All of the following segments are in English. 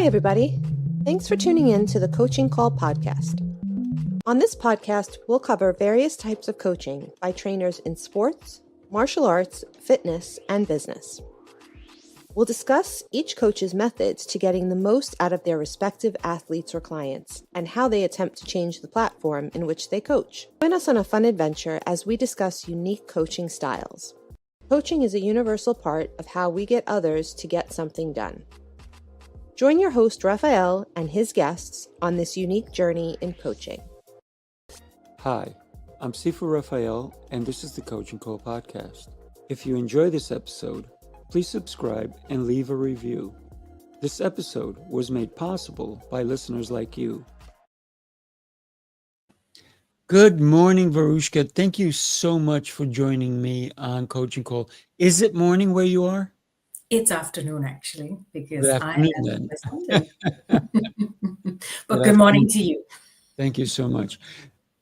Hi, everybody. Thanks for tuning in to the Coaching Call podcast. On this podcast, we'll cover various types of coaching by trainers in sports, martial arts, fitness, and business. We'll discuss each coach's methods to getting the most out of their respective athletes or clients and how they attempt to change the platform in which they coach. Join us on a fun adventure as we discuss unique coaching styles. Coaching is a universal part of how we get others to get something done. Join your host, Rafael, and his guests on this unique journey in coaching. Hi, I'm Sifu Rafael, and this is the Coaching Call podcast. If you enjoy this episode, please subscribe and leave a review. This episode was made possible by listeners like you. Good morning, Varuschka. Thank you so much for joining me on Coaching Call. Is it morning where you are? It's afternoon, actually, because Good I am afternoon, in London. But good morning to you. Thank you so much.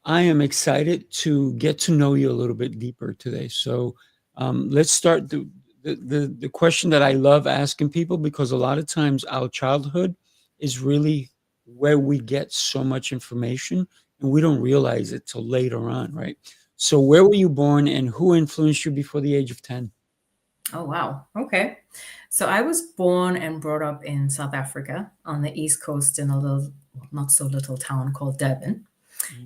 I am excited to get to know you a little bit deeper today. So let's start the question that I love asking people, because a lot of times our childhood is really where we get so much information and we don't realize it till later on, right? So where were you born and who influenced you before the age of 10? Oh, wow. Okay. So I was born and brought up in South Africa on the East Coast in a little, not so little town called Durban.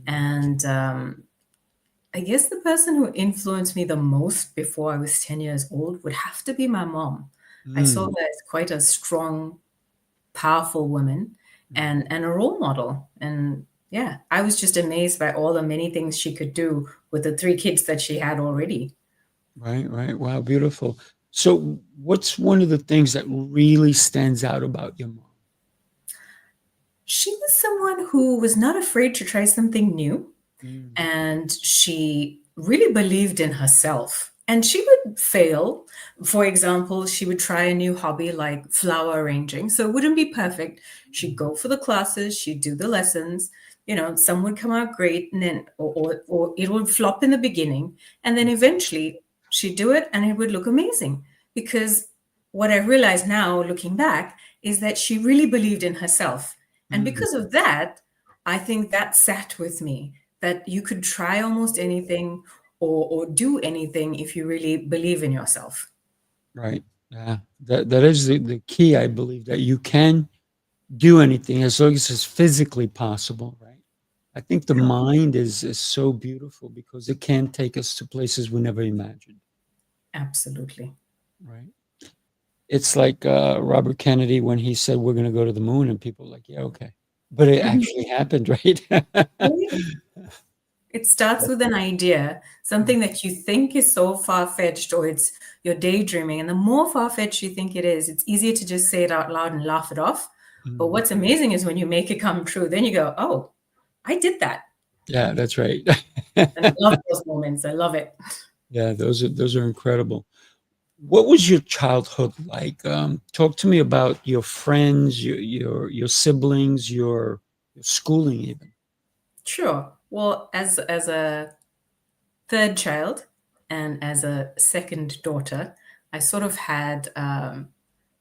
And I guess the person who influenced me the most before I was 10 years old would have to be my mom. I saw her as quite a strong, powerful woman and a role model. And yeah, I was just amazed by all the many things she could do with the 3 kids that she had already. Right. Wow, beautiful. So what's one of the things that really stands out about your mom? She was someone who was not afraid to try something new. And she really believed in herself. And she would fail. For example, she would try a new hobby like flower arranging. So it wouldn't be perfect. She'd go for the classes, she'd do the lessons. Some would come out great, and then or it would flop in the beginning. And then eventually she'd do it and it would look amazing. Because what I realize now, looking back, is that she really believed in herself. And because of that, I think that sat with me, that you could try almost anything or do anything if you really believe in yourself. Right. Yeah. That is the key, I believe, that you can do anything as long as it's physically possible, right? I think the mind is so beautiful because it can take us to places we never imagined. Absolutely. Right. It's like Robert Kennedy when he said we're going to go to the moon, and people were like, yeah, okay. But it actually happened, right? It starts with an idea, something that you think is so far-fetched, or you're daydreaming. And the more far-fetched you think it is, it's easier to just say it out loud and laugh it off. But what's amazing is when you make it come true, then you go, oh, I did that. Yeah, that's right. And I love those moments. I love it. Yeah, those are incredible. What was your childhood like? Talk to me about your friends, your siblings, your schooling even. Sure. Well, as a third child and as a second daughter, I sort of had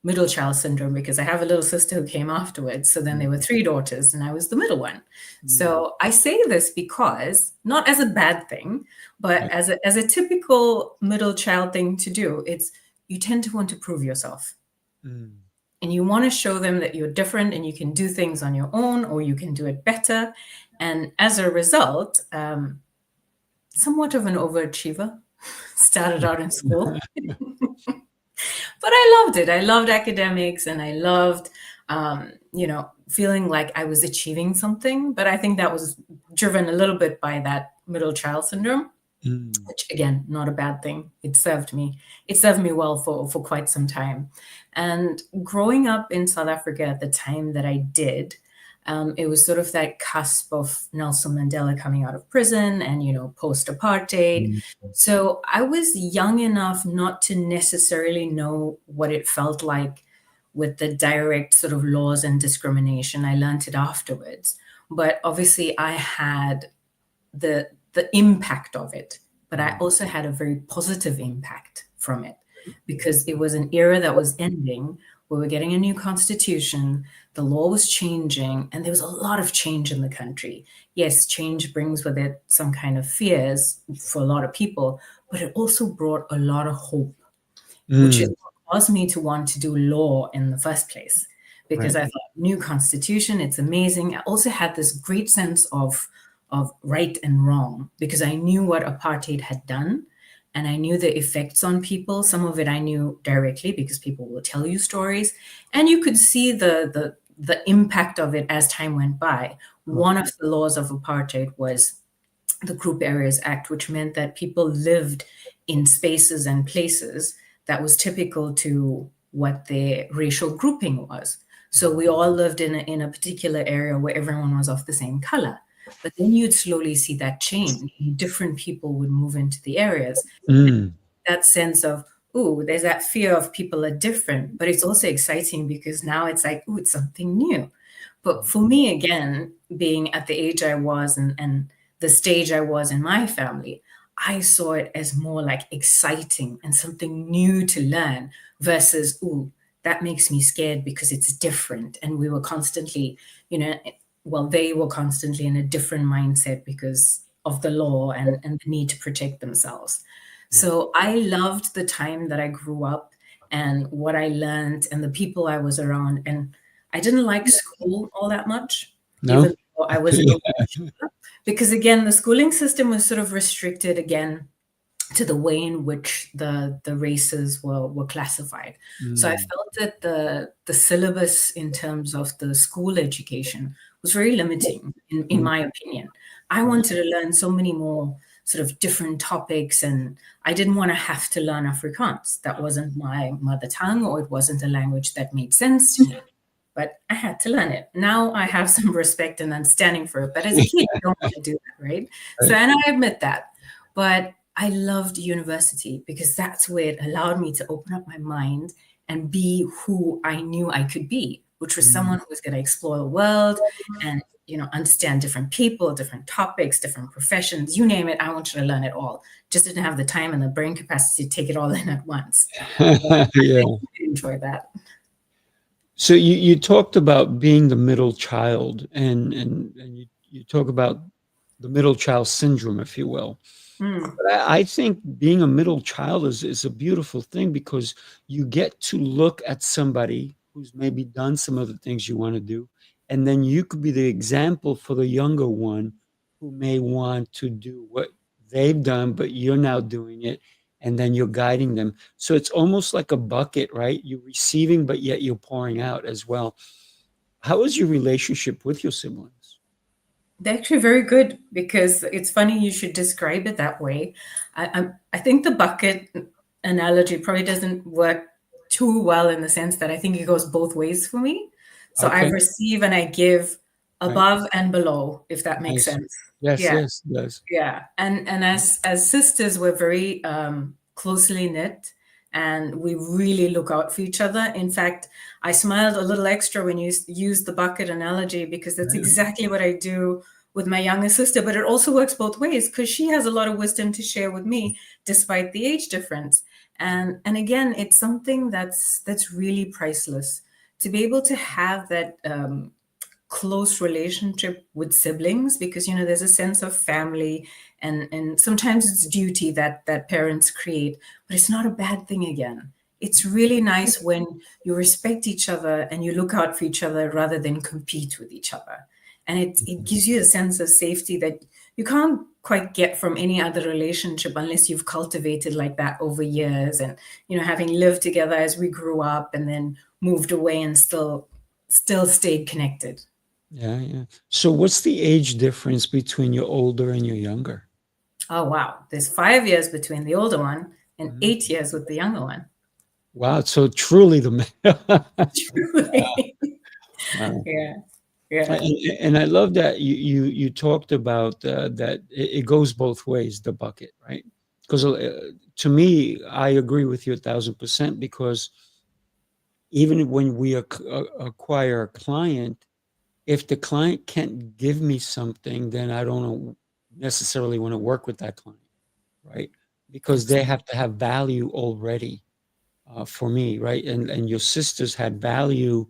middle child syndrome because I have a little sister who came afterwards. So then there were 3 daughters and I was the middle one. So I say this because, not as a bad thing, but as a typical middle child thing to do, it's you tend to want to prove yourself. And you want to show them that you're different and you can do things on your own, or you can do it better. And as a result, somewhat of an overachiever, started out in school. But I loved it. I loved academics and I loved, feeling like I was achieving something. But I think that was driven a little bit by that middle child syndrome, which, again, not a bad thing. It served me. It served me well for quite some time. And growing up in South Africa at the time that I did, it was sort of that cusp of Nelson Mandela coming out of prison and, post-apartheid. So I was young enough not to necessarily know what it felt like with the direct sort of laws and discrimination. I learned it afterwards. But obviously I had the impact of it, but I also had a very positive impact from it, because it was an era that was ending We were getting a new constitution. The law was changing, and there was a lot of change in the country. Yes, change brings with it some kind of fears for a lot of people, but it also brought a lot of hope, which is Mm, what caused me to want to do law in the first place. Because right. I thought, new constitution, it's amazing. I also had this great sense of right and wrong because I knew what apartheid had done and I knew the effects on people. Some of it I knew directly because people will tell you stories, and you could see the impact of it as time went by. One of the laws of apartheid was the Group Areas Act, which meant that people lived in spaces and places that was typical to what their racial grouping was. So we all lived in a particular area where everyone was of the same color. But then you'd slowly see that change. Different people would move into the areas. Mm, That sense of, ooh, there's that fear of people are different, but it's also exciting because now it's like, ooh, it's something new. But for me, again, being at the age I was and the stage I was in my family, I saw it as more like exciting and something new to learn versus, ooh, that makes me scared because it's different. And we were constantly, you know, well, they were constantly in a different mindset because of the law and the need to protect themselves. So I loved the time that I grew up and what I learned and the people I was around. And I didn't like school all that much, no? even though I was a teacher, because again, the schooling system was sort of restricted again to the way in which the races were classified. So I Mm, felt that the syllabus in terms of the school education was very limiting, in mm, my opinion. I right. wanted to learn so many more sort of different topics, and I didn't want to have to learn Afrikaans. That wasn't my mother tongue, or it wasn't a language that made sense to me. But I had to learn it. Now I have some respect and understanding for it. But as a kid, you don't want to do that, right? So, Right. and I admit that. But I loved university because that's where it allowed me to open up my mind and be who I knew I could be, which was Mm. someone who was going to explore the world and, understand different people, different topics, different professions, you name it. I wanted to learn it all. Just didn't have the time and the brain capacity to take it all in at once. But Yeah. I did enjoy that. So you talked about being the middle child, and you talk about the middle child syndrome, if you will. Mm. But I think being a middle child is a beautiful thing because you get to look at somebody who's maybe done some of the things you want to do, and then you could be the example for the younger one who may want to do what they've done, but you're now doing it, and then you're guiding them. So it's almost like a bucket, right? You're receiving, but yet you're pouring out as well. How is your relationship with your siblings? They're actually very good because it's funny you should describe it that way. I think the bucket analogy probably doesn't work too well in the sense that I think it goes both ways for me. So I Okay, receive and I give right. above and below, if that makes Nice. sense. Yes, Yeah. yes, yes. Yeah, and as sisters, we're very closely knit, and we really look out for each other. In fact, I smiled a little extra when you used the bucket analogy because that's Right. exactly what I do with my younger sister. But it also works both ways because she has a lot of wisdom to share with me, despite the age difference. And again, it's something that's really priceless to be able to have that. Close relationship with siblings because there's a sense of family and sometimes it's duty that parents create, but it's not a bad thing. Again, it's really nice when you respect each other and you look out for each other rather than compete with each other, and it gives you a sense of safety that you can't quite get from any other relationship unless you've cultivated like that over years, and having lived together as we grew up and then moved away and still stayed connected. Yeah, yeah. So what's the age difference between your older and your younger? Oh, wow. There's 5 years between the older one and Mhm. 8 years with the younger one. Wow, so truly Truly. wow. Yeah. Yeah. And I love that you talked about that it goes both ways, the bucket, right? Because to me, I agree with you 1,000% because even when we acquire a client, if the client can't give me something, then I don't necessarily want to work with that client, right? Because they Absolutely. have to have value already. for me, right? And your sisters had value.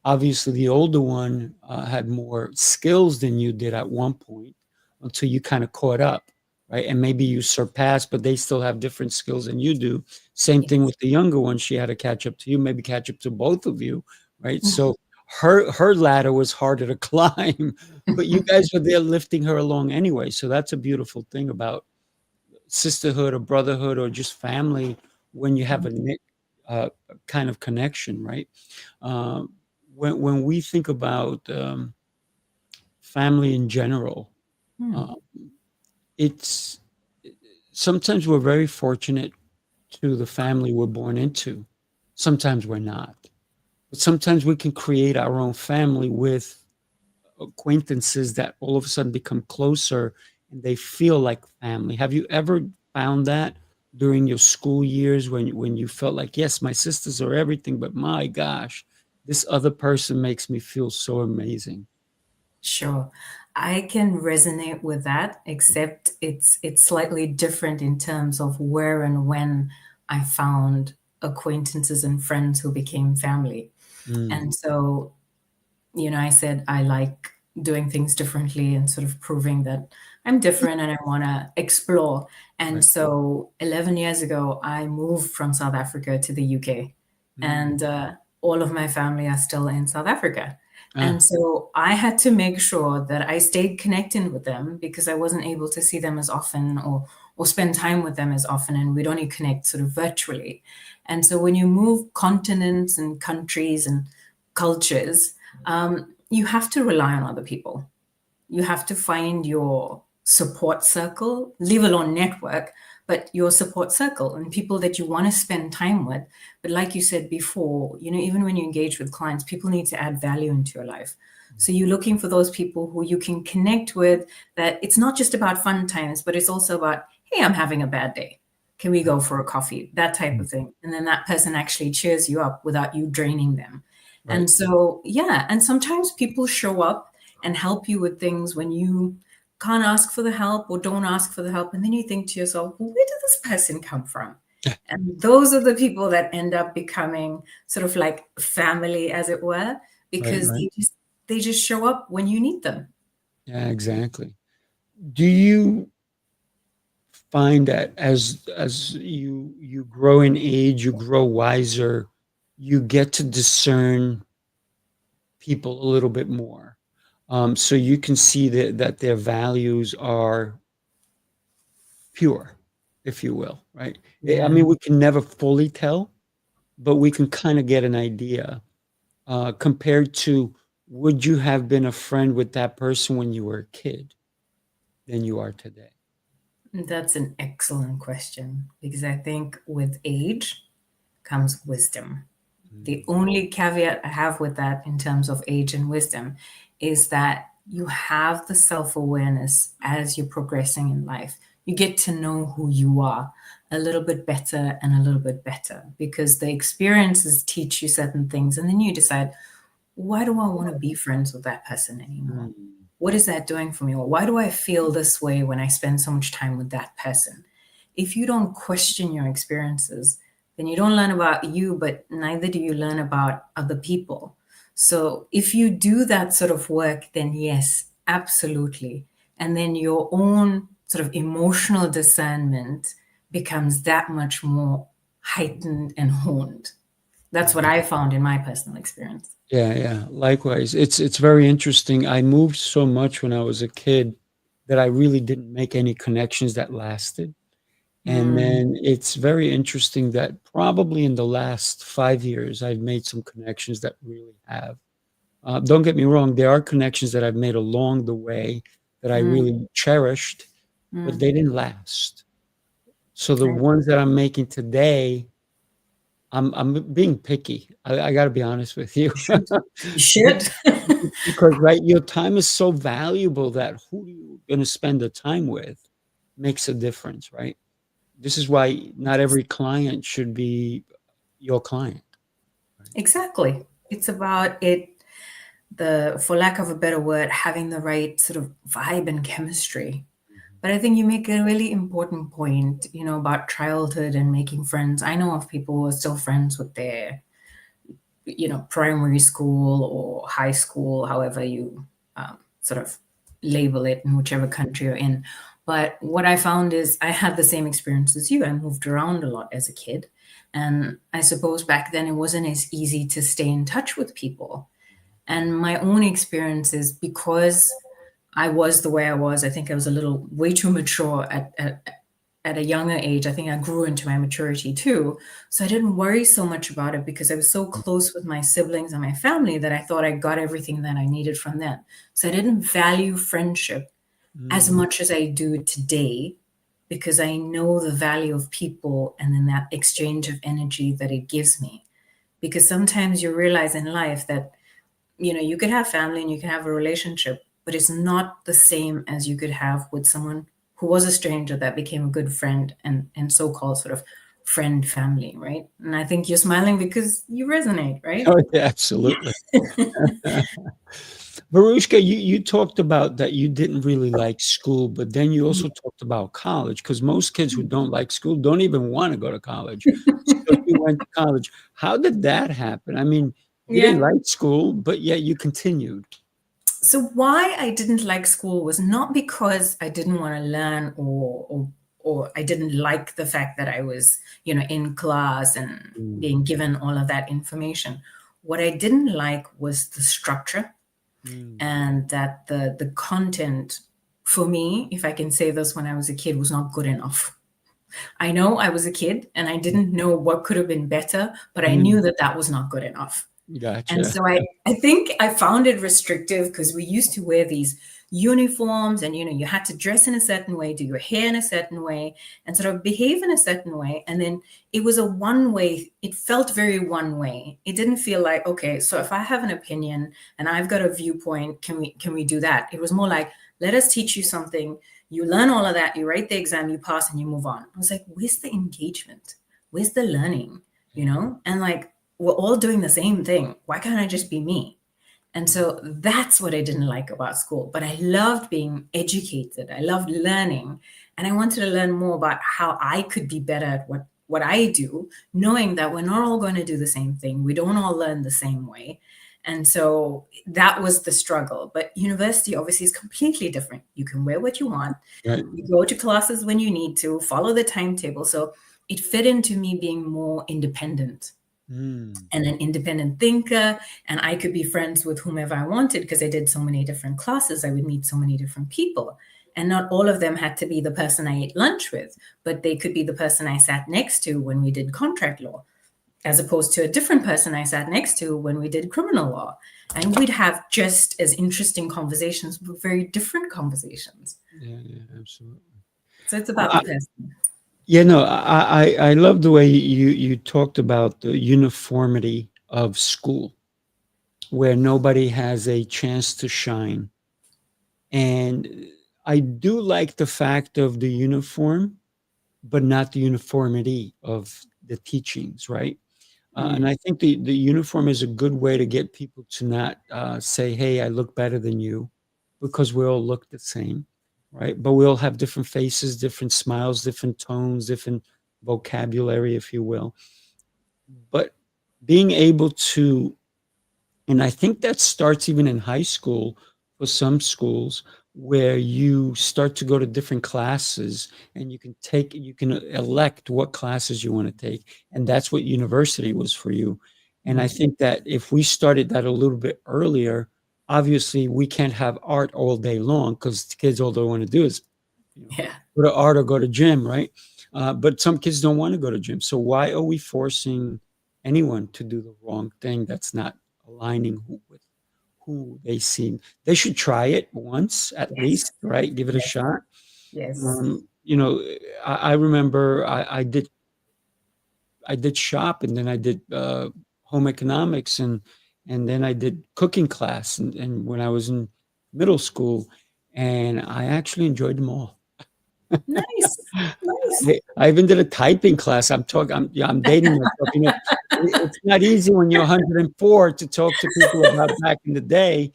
Obviously, the older one had more skills than you did at one point until you kind of caught up, right? And maybe you surpassed, but they still have different skills than you do. Same thing Yes. with the younger one. She had to catch up to you, maybe catch up to both of you, right? So her ladder was harder to climb, but you guys were there lifting her along anyway. So that's a beautiful thing about sisterhood or brotherhood or just family when you have a uh, kind of connection, right? Um, when we think about family in general, Mm. uh, it's sometimes we're very fortunate to the family we're born into. Sometimes we're not, but sometimes we can create our own family with acquaintances that all of a sudden become closer and they feel like family. Have you ever found that during your school years when you felt like, yes, my sisters are everything, but my gosh, this other person makes me feel so amazing. Sure. I can resonate with that, except it's slightly different in terms of where and when I found acquaintances and friends who became family. Mm, And so, I said I like doing things differently and sort of proving that I'm different and I want to explore. And right. so 11 years ago, I moved from South Africa to the UK, Mm. and all of my family are still in South Africa. Ah, And so I had to make sure that I stayed connected with them because I wasn't able to see them as often or spend time with them as often, and we'd only connect sort of virtually. And so when you move continents and countries and cultures, you have to rely on other people. You have to find your support circle, leave alone network, but your support circle and people that you want to spend time with. But like you said before, even when you engage with clients, people need to add value into your life. So you're looking for those people who you can connect with, that it's not just about fun times, but it's also about, hey, I'm having a bad day. Can we go for a coffee? That type mm, of thing. And then that person actually cheers you up without you draining them. right. And so, yeah, and sometimes people show up and help you with things when you can't ask for the help or don't ask for the help. And then you think to yourself, well, where did this person come from? And those are the people that end up becoming sort of like family, as it were, Right, because right. they just show up when you need them. Yeah, exactly. Do you find that as you grow in age, you grow wiser, you get to discern people a little bit more. So you can see that their values are pure, if you will, right? I Yeah. mean, we can never fully tell, but we can kind of get an idea compared to would you have been a friend with that person when you were a kid than you are today? That's an excellent question because I think with age comes wisdom. The Mm, only caveat I have with that in terms of age and wisdom is that you have the self awareness as you're progressing in life. You get to know who you are a little bit better and a little bit better because the experiences teach you certain things. And then you decide, why do I want to be friends with that person anymore? mm, What is that doing for me? Or why do I feel this way when I spend so much time with that person? If you don't question your experiences, then you don't learn about you, but neither do you learn about other people. So if you do that sort of work, then yes, absolutely. And then your own sort of emotional discernment becomes that much more heightened and honed. That's what mm. I found in my personal experience. Yeah, yeah. Likewise, it's very interesting. I moved so much when I was a kid that I really didn't make any connections that lasted. And Mm, then it's very interesting that probably in the last 5 years, I've made some connections that really have. Don't get me wrong, there are connections that I've made along the way that I mm, really cherished, but mm. they didn't last. So the ones that I'm making today, I'm being picky. I got to be honest with you, Should. You Be- should. because right, your time is so valuable that who you going to spend the time with makes a difference, right? This is why not every client should be your client. Right? Exactly. It's about for lack of a better word, having the right sort of vibe and chemistry. But I think you make a really important point, about childhood and making friends. I know of people who are still friends with their, primary school or high school, however you sort of label it in whichever country you're in. But what I found is I had the same experience as you. I moved around a lot as a kid. And I suppose back then it wasn't as easy to stay in touch with people. And my own experience is because I was the way I was, I think I was a little way too mature at a younger age. I think I grew into my maturity too. So I didn't worry so much about it because I was so close with my siblings and my family that I thought I got everything that I needed from them. So I didn't value friendship as much as I do today because I know the value of people and then that exchange of energy that it gives me. Because sometimes you realize in life that, you could have family and you can have a relationship, but it's not the same as you could have with someone who was a stranger that became a good friend and so-called sort of friend family, right? And I think you're smiling because you resonate, right? Oh, yeah, absolutely. Varuschka, you talked about that you didn't really like school, but then you also talked about college because most kids who don't like school don't even want to go to college. So you went to college. How did that happen? I mean, you didn't Yeah. like school, but yet you continued. So why I didn't like school was not because I didn't want to learn or I didn't like the fact that I was, in class and being given all of that information. What I didn't like was the structure and that the content for me, if I can say this, when I was a kid, was not good enough. I know I was a kid and I didn't know what could have been better, but I knew that that was not good enough. And Gotcha. so I think I found it restrictive because we used to wear these uniforms and, you had to dress in a certain way, do your hair in a certain way, and sort of behave in a certain way. And then it was a one way, it felt very one way. It didn't feel like, okay, so if I have an opinion and I've got a viewpoint, can we do that? It was more like, let us teach you something. You learn all of that, you write the exam, you pass, and you move on. I was like, where's the engagement? Where's the learning? And like, we're all doing the same thing. Why can't I just be me? And so that's what I didn't like about school. But I loved being educated. I loved learning. And I wanted to learn more about how I could be better at what I do, knowing that we're not all going to do the same thing. We don't all learn the same way. And so that was the struggle. But university obviously is completely different. You can wear what you want. Right. You go to classes when you need to, follow the timetable. So it fit into me being more independent and an independent thinker. And I could be friends with whomever I wanted because I did so many different classes. I would meet so many different people. And not all of them had to be the person I ate lunch with, but they could be the person I sat next to when we did contract law, as opposed to a different person I sat next to when we did criminal law. And we'd have just as interesting conversations, but very different conversations. Yeah, absolutely. So it's about the person. Yeah, no, I love the way you talked about the uniformity of school, where nobody has a chance to shine. And I do like the fact of the uniform, but not the uniformity of the teachings, right? And I think the uniform is a good way to get people to not say, hey, I look better than you, because we all look the same, right? But we all have different faces, different smiles, different tones, different vocabulary, if you will. But being able to, and I think that starts even in high school for some schools, where you start to go to different classes and you can elect what classes you want to take. And that's what university was for you. And I think that if we started that a little bit earlier, obviously we can't have art all day long because kids, all they want to do is go to art or go to gym, right? But some kids don't want to go to gym. So why are we forcing anyone to do the wrong thing that's not aligning with who they seem? They should try it once at least, right? Give it a shot. Yes. I remember I did shop, and then I did home economics, and then I did cooking class, and when I was in middle school, and I actually enjoyed them all. Nice. Nice. I even did a typing class. I'm dating myself. It's not easy when you're 104 to talk to people about back in the day,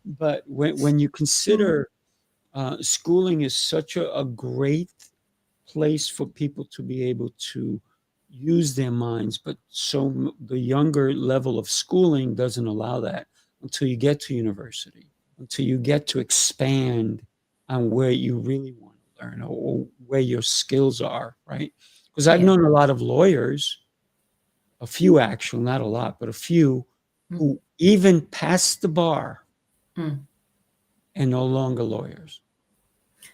but when you consider schooling is such a great place for people to be able to use their minds, but the younger level of schooling doesn't allow that until you get to university, until you get to expand on where you really want to learn, or where your skills are, right? Because I've Yeah. known a lot of lawyers, a few actually, not a lot, but a few, who even passed the bar Mm. and no longer lawyers,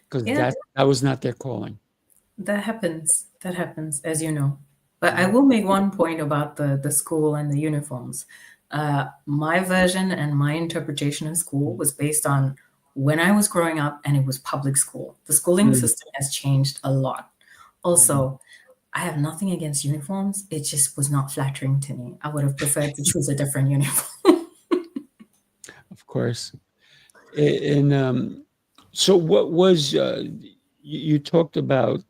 because Yeah, that was not their calling. that happens. That happens, as you know. But I will make one point about the school and the uniforms. My version and my interpretation of school was based on when I was growing up, and it was public school. The schooling Mm. system has changed a lot. Also, I have nothing against uniforms. It just was not flattering to me. I would have preferred to choose a different uniform. Of course. And so what was, you talked about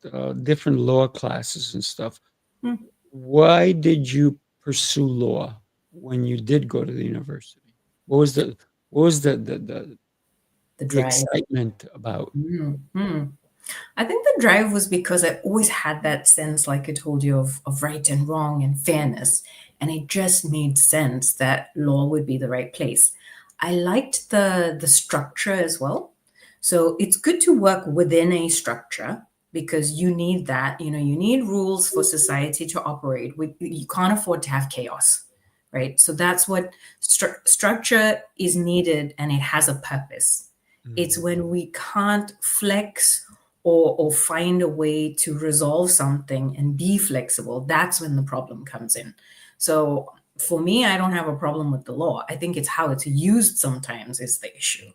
different law classes and stuff. Hmm. Why did you pursue law when you did go to the university? What was The the drive. excitement about? Mm. I think the drive was because I always had that sense, like I told you, of right and wrong and fairness. And it just made sense that law would be the right place. I liked the structure as well. So it's good to work within a structure because you need that. You know, you need rules for society to operate. You can't afford to have chaos, right? So that's what structure is needed, and it has a purpose. It's when we can't flex or find a way to resolve something and be flexible, that's when the problem comes in. So for me, I don't have a problem with the law. I think it's how it's used sometimes is the issue.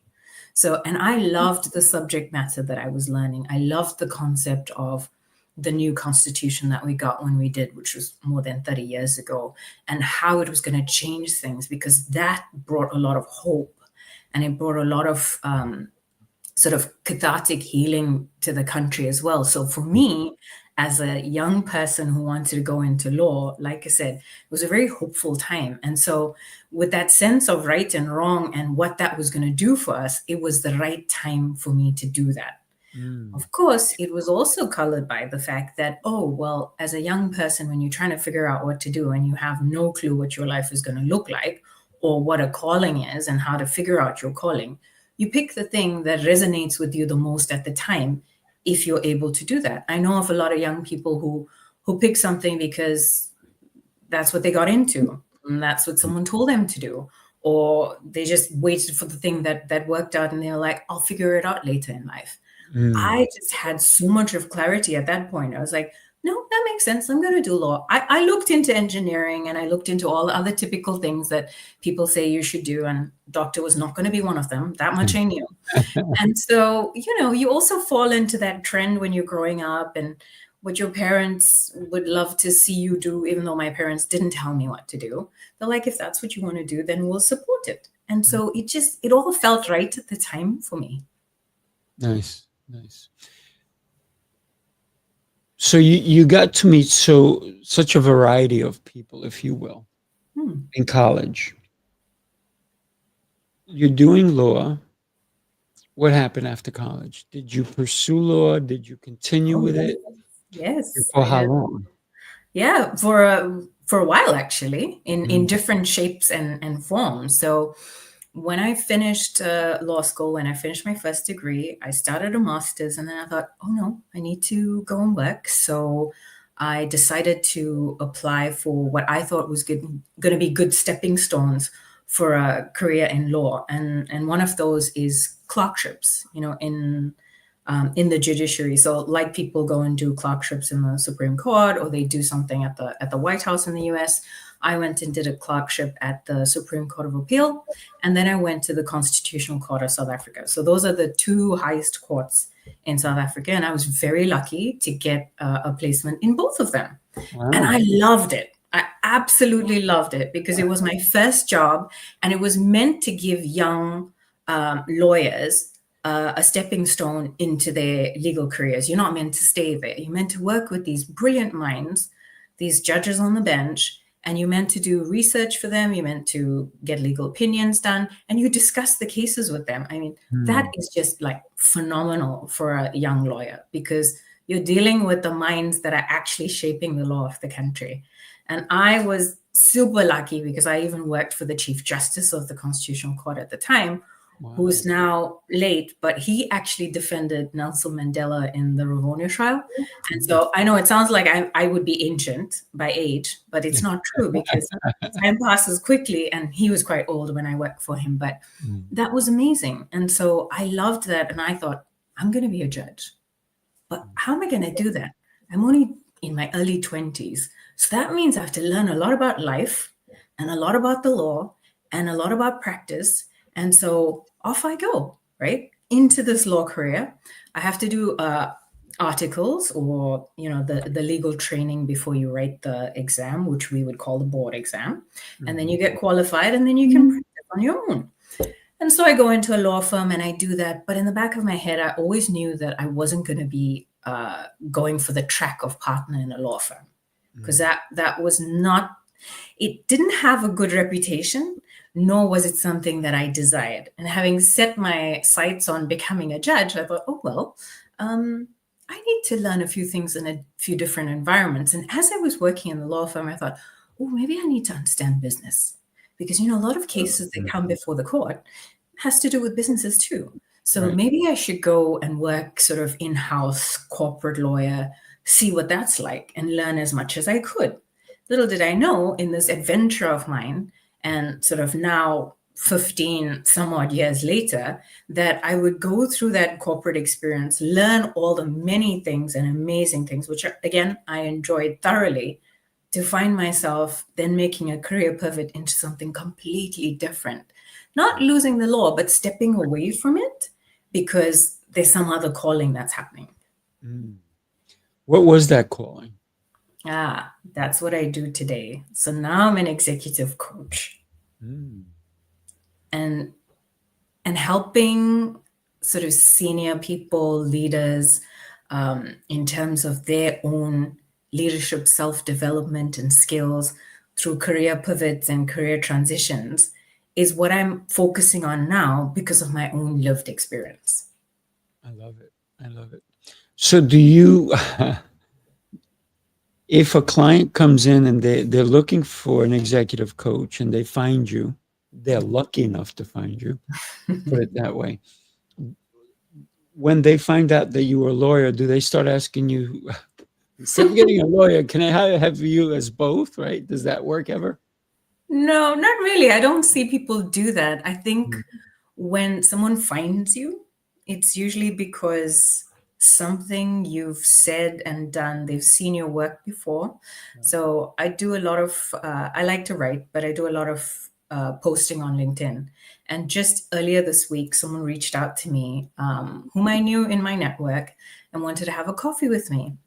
So, and I loved the subject matter that I was learning. I loved the concept of the new constitution that we got when we did, which was more than 30 years ago, and how it was going to change things, because that brought a lot of hope, and it brought a lot of sort of cathartic healing to the country as well. So for me, as a young person who wanted to go into law, like I said, it was a very hopeful time. And so with that sense of right and wrong and what that was going to do for us, it was the right time for me to do that. Mm. Of course, it was also colored by the fact that, oh, well, as a young person, when you're trying to figure out what to do and you have no clue what your life is going to look like or what a calling is and how to figure out your calling, you pick the thing that resonates with you the most at the time, if you're able to do that. I know of a lot of young people who pick something because that's what they got into, and that's what someone told them to do, or they just waited for the thing that worked out and they're like, I'll figure it out later in life. I just had so much of clarity at that point. I was like, no, that makes sense. I'm going to do law. I looked into engineering and I looked into all the other typical things that people say you should do. And doctor was not going to be one of them. That much I knew. And so, you know, you also fall into that trend when you're growing up and what your parents would love to see you do, even though my parents didn't tell me what to do. They're like, if that's what you want to do, then we'll support it. And so it all felt right at the time for me. Nice, nice. So you got to meet such a variety of people, if you will, in college. You're doing law. What happened after college? Did you pursue law? Did you continue Oh, with it? yes. For how long? Yeah, for a while actually, in different shapes and forms. So when I finished law school, when I finished my first degree, I started a master's, and then I thought, oh no, I need to go and work. So I decided to apply for what I thought was going to be good stepping stones for a career in law, and one of those is clerkships. You know, in the judiciary. So like people go and do clerkships in the Supreme Court, or they do something at the White House in the US. I went and did a clerkship at the Supreme Court of Appeal, and then I went to the Constitutional Court of South Africa. So those are the two highest courts in South Africa, and I was very lucky to get a placement in both of them. Wow. And I loved it. I absolutely loved it because it was my first job, and it was meant to give young lawyers a stepping stone into their legal careers. You're not meant to stay there. You're meant to work with these brilliant minds, these judges on the bench, and you meant to do research for them, you meant to get legal opinions done, and you discuss the cases with them. I mean, that is just like phenomenal for a young lawyer, because you're dealing with the minds that are actually shaping the law of the country. And I was super lucky because I even worked for the Chief Justice of the Constitutional Court at the time, who's now late, but he actually defended Nelson Mandela in the Ravonia trial. And so I know it sounds like I would be ancient by age, but it's not true, because time passes quickly, and he was quite old when I worked for him. But that was amazing. And so I loved that. And I thought, I'm going to be a judge. But how am I going to do that? I'm only in my early 20s. So that means I have to learn a lot about life, and a lot about the law, and a lot about practice. And so off I go, right, into this law career. I have to do articles, or the legal training before you write the exam, which we would call the board exam. And then you get qualified, and then you can practice on your own. And so I go into a law firm and I do that. But in the back of my head, I always knew that I wasn't going to be going for the track of partner in a law firm, because that was not, it didn't have a good reputation, nor was it something that I desired. And having set my sights on becoming a judge, I thought, oh, well, I need to learn a few things in a few different environments. And as I was working in the law firm, I thought, oh, maybe I need to understand business. Because, a lot of cases that come before the court has to do with businesses too. So maybe I should go and work sort of in-house corporate lawyer, see what that's like, and learn as much as I could. Little did I know, in this adventure of mine, and sort of now 15 some odd years later, that I would go through that corporate experience, learn all the many things and amazing things, which again, I enjoyed thoroughly, to find myself then making a career pivot into something completely different. Not losing the law, but stepping away from it because there's some other calling that's happening. What was that calling? That's what I do today. So now I'm an executive coach. And helping sort of senior people, leaders, in terms of their own leadership, self-development and skills through career pivots and career transitions is what I'm focusing on now because of my own lived experience. I love it. I love it. So do you, if a client comes in and they're looking for an executive coach and they find you, they're lucky enough to find you, put it that way. When they find out that you were a lawyer, do they start asking you, instead of getting a lawyer, can I have you as both, right? Does that work ever? No, not really. I don't see people do that. I think when someone finds you, it's usually because something you've said and done, they've seen your work before. So I do a lot of, I like to write, but I do a lot of posting on LinkedIn. And just earlier this week, someone reached out to me, whom I knew in my network, and wanted to have a coffee with me.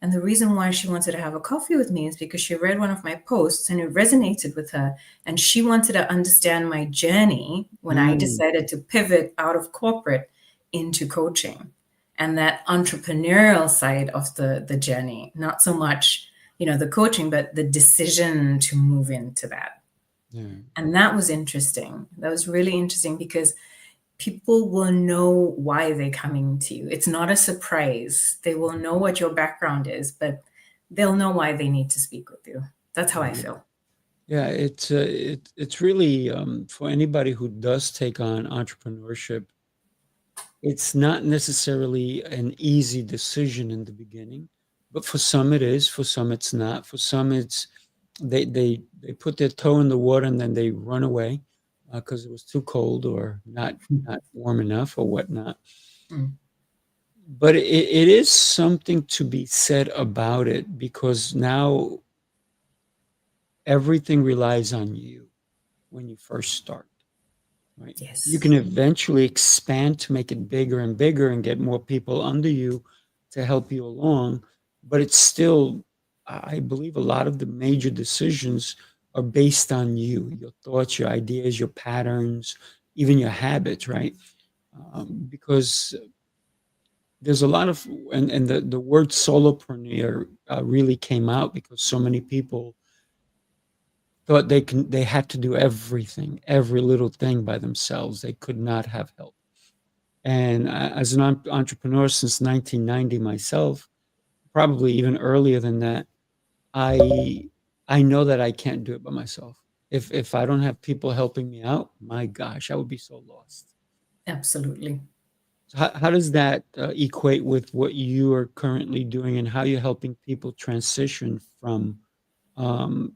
And the reason why she wanted to have a coffee with me is because she read one of my posts and it resonated with her. And she wanted to understand my journey when I decided to pivot out of corporate into coaching, and that entrepreneurial side of the journey, not so much, the coaching, but the decision to move into that. And that was interesting. That was really interesting because people will know why they're coming to you. It's not a surprise. They will know what your background is, but they'll know why they need to speak with you. That's how I feel. Yeah, it's really, for anybody who does take on entrepreneurship, it's not necessarily an easy decision in the beginning, but for some it is, for some it's not. For some it's they put their toe in the water and then they run away because it was too cold or not warm enough or whatnot. But it is something to be said about it, because now everything relies on you when you first start, right? Yes. You can eventually expand to make it bigger and bigger and get more people under you to help you along. But it's still, I believe a lot of the major decisions are based on you, your thoughts, your ideas, your patterns, even your habits, right? Because there's a lot of, and the word solopreneur really came out because so many people thought they had to do everything, every little thing by themselves. They could not have help. And as an entrepreneur since 1990 myself, probably even earlier than that, I I know that I can't do it by myself. If I don't have people helping me out, my gosh, I would be so lost. Absolutely. So how does that equate with what you are currently doing and how you're helping people transition from um,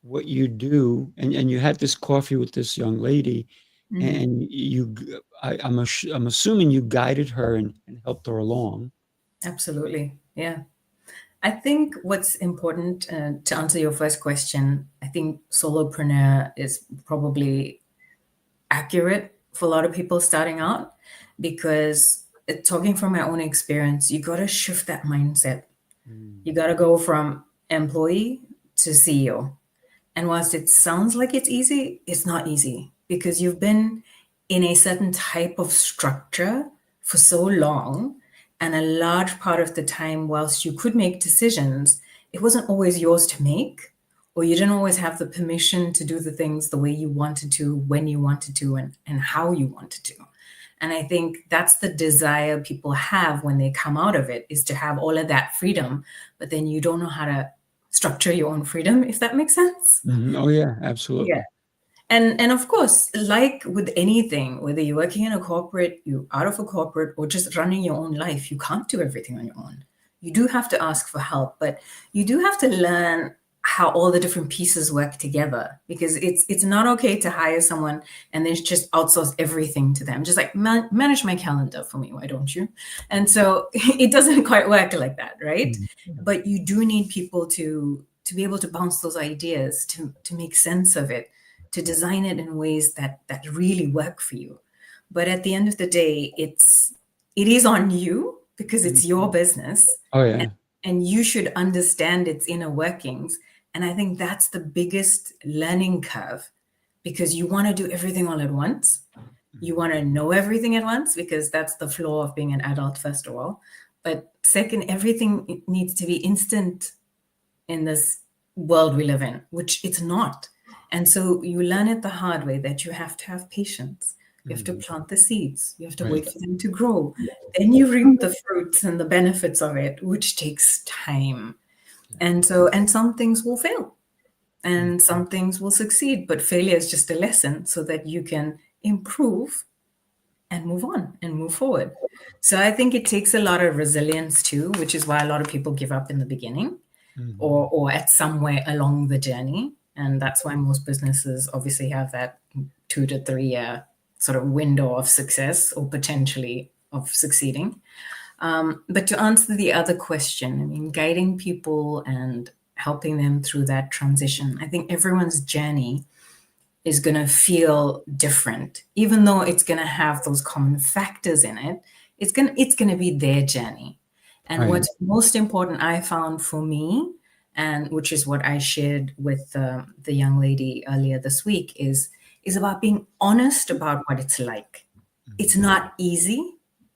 what you do? And you had this coffee with this young lady, Mhm. and I'm assuming you guided her and helped her along. Absolutely. Yeah. I think what's important to answer your first question, I think solopreneur is probably accurate for a lot of people starting out because talking from my own experience, you got to shift that mindset. Mm, You got to go from employee to CEO. And whilst it sounds like it's easy, it's not easy because you've been in a certain type of structure for so long. And a large part of the time, whilst you could make decisions, it wasn't always yours to make, or you didn't always have the permission to do the things the way you wanted to, when you wanted to, and how you wanted to. And I think that's the desire people have when they come out of it is to have all of that freedom, but then you don't know how to structure your own freedom, if that makes sense. mhm. Oh yeah, Yeah. absolutely. And of course, like with anything, whether you're working in a corporate, you're out of a corporate, or just running your own life, you can't do everything on your own. You do have to ask for help, but you do have to learn how all the different pieces work together because it's not okay to hire someone and then just outsource everything to them. Just like manage my calendar for me, why don't you? And so it doesn't quite work like that, right? Mm, But you do need people to be able to bounce those ideas, to make sense of it, to design it in ways that really work for you. But at the end of the day, it is on you because mm. it's your business, Oh and, yeah. and you should understand its inner workings. And I think that's the biggest learning curve because you want to do everything all at once. You want to know everything at once because that's the flaw of being an adult, first of all. But second, everything needs to be instant in this world we live in, which it's not. And so you learn it the hard way that you have to have patience. You have to Mhm. plant the seeds. You have to Right. wait for them to grow. Then you reap the fruits and the benefits of it, which takes time. Yeah. And some things will fail Mm. and some things will succeed, but failure is just a lesson so that you can improve and move on and move forward. So I think it takes a lot of resilience too, which is why a lot of people give up in the beginning Mhm. or at somewhere along the journey. And that's why most businesses obviously have that 2 to 3 year sort of window of success or potentially of succeeding. But to answer the other question, I mean, guiding people and helping them through that transition, I think everyone's journey is going to feel different, even though it's going to have those common factors in it. It's going to be their journey. And Right. what's most important I found for me, and which is what I shared with the young lady earlier this week, is about being honest about what it's like. It's Mhm. not easy,